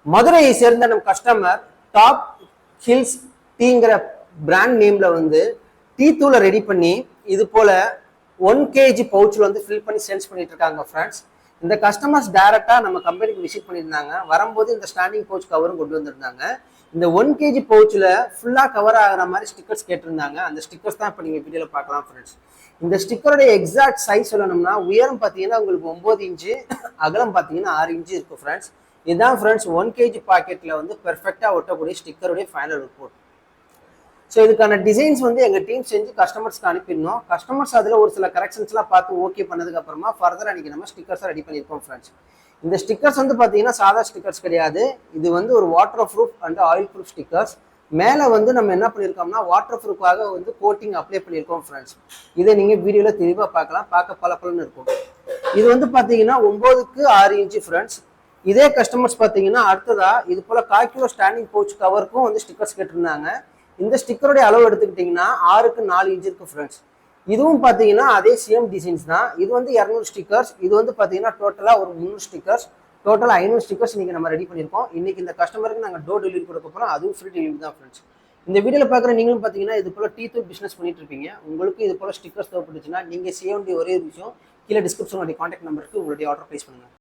மதுரையை சேர்ந்த நம் கஸ்டமர் டாப் ஹில்ஸ் டீங்கிற பிராண்ட் நேம்ல வந்து டீ தூளை ரெடி பண்ணி இது போல 1 kg பவுச்சில் வந்து ஃபில் பண்ணி சேல்ஸ் பண்ணிட்டு இருக்காங்க ஃப்ரெண்ட்ஸ். இந்த கஸ்டமர்ஸ் டைரக்டா நம்ம கம்பெனிக்கு விசிட் பண்ணியிருந்தாங்க. வரும்போது இந்த ஸ்டாண்டிங் பவுச் கவரும் கொண்டு வந்திருந்தாங்க. இந்த 1 kg பவுச்சில் ஃபுல்லா கவர் ஆகிற மாதிரி ஸ்டிக்கர்ஸ் கேட்டிருந்தாங்க. அந்த ஸ்டிக்கர்ஸ் தான் இப்போ நீங்க வீடியோல பார்க்கலாம் ஃப்ரெண்ட்ஸ். இந்த ஸ்டிக்கருடைய எக்ஸாக்ட் சைஸ் சொல்லணும்னா உயரம் பார்த்தீங்கன்னா உங்களுக்கு 9 இன்ச்சு, அகலம் பார்த்தீங்கன்னா 6 இன்ச்சு இருக்கும் ஃப்ரெண்ட்ஸ். இதுதான் ஃப்ரெண்ட்ஸ் 1 kg பாக்கெட்ல வந்து பெர்ஃபெக்டா ஒட்டக்கூடிய ஸ்டிக்கருடைய ஃபைனல் ரிப்போர்ட். ஸோ இதுக்கான டிசைன்ஸ் வந்து எங்கள் டீம் செஞ்சு கஸ்டமர்ஸ்க்கு அனுப்பிடணும். கஸ்டமர்ஸ் அதில் ஒரு சில கரெக்ஷன்ஸ்லாம் பார்த்து ஓகே பண்ணதுக்கு அப்புறமா ஃபர்தர் அன்றைக்கி நம்ம ஸ்டிக்கர்ஸை ரெடி பண்ணியிருக்கோம் ஃப்ரெண்ட்ஸ். இந்த ஸ்டிக்கர்ஸ் வந்து பார்த்தீங்கன்னா சாதா ஸ்டிக்கர்ஸ் கிடையாது. இது வந்து ஒரு water proof and oil proof stickers. மேலே வந்து நம்ம என்ன பண்ணியிருக்கோம்னா வாட்டர் ப்ரூஃபாக வந்து கோட்டிங் அப்ளை பண்ணியிருக்கோம் ஃப்ரெண்ட்ஸ். இதை நீங்கள் வீடியோவில் தெளிவாக பார்க்கலாம். பார்க்க பலன்னு இருக்கும். இது வந்து பார்த்தீங்கன்னா 9க்கு 6 இன்ச்சு ஃப்ரெண்ட்ஸ். இதே கஸ்டமர்ஸ் பார்த்தீங்கன்னா அடுத்ததா இது போல் 1/4 கிலோ ஸ்டாண்டிங் பவுச் கவருக்கும் வந்து ஸ்டிக்கர்ஸ் கேட்டிருந்தாங்க. இந்த ஸ்டிக்கருடைய அளவு எடுத்துக்கிட்டிங்கன்னா 6க்கு 4 இன்ச் இருக்கு ஃப்ரெண்ட்ஸ். இதுவும் பார்த்தீங்கன்னா அதே சேம் டிசைன்ஸ் தான். இது வந்து 200 ஸ்டிக்கர்ஸ். இது வந்து பார்த்தீங்கன்னா டோட்டலாக ஒரு 300 ஸ்டிக்கர்ஸ். டோட்டலாக 500 ஸ்டிக்கர்ஸ் இன்னைக்கு நம்ம ரெடி பண்ணியிருக்கோம். இன்னைக்கு இந்த கஸ்டமருக்கு நாங்கள் டோர் டெலிவரி கொடுக்க போகிறோம். அதுவும் ஃப்ரீ டெலிவரி தான் ஃப்ரெண்ட்ஸ். இந்த வீடியோவில் பார்க்குற நீங்களும் பார்த்தீங்கன்னா இது போல் டீ தூள் பிஸ்னஸ் பண்ணிட்டு இருப்பீங்க. உங்களுக்கு இது போல் ஸ்டிக்கர்ஸ் தேவைப்பட்டுச்சுன்னா நீங்கள் செய்ய வேண்டிய ஒரே விஷயம் கீழே டிஸ்கிரிப்ஷன் கான்டாக்ட் நம்பருக்கு உங்களுடைய ஆர்டர் ப்ளேஸ் பண்ணுங்க.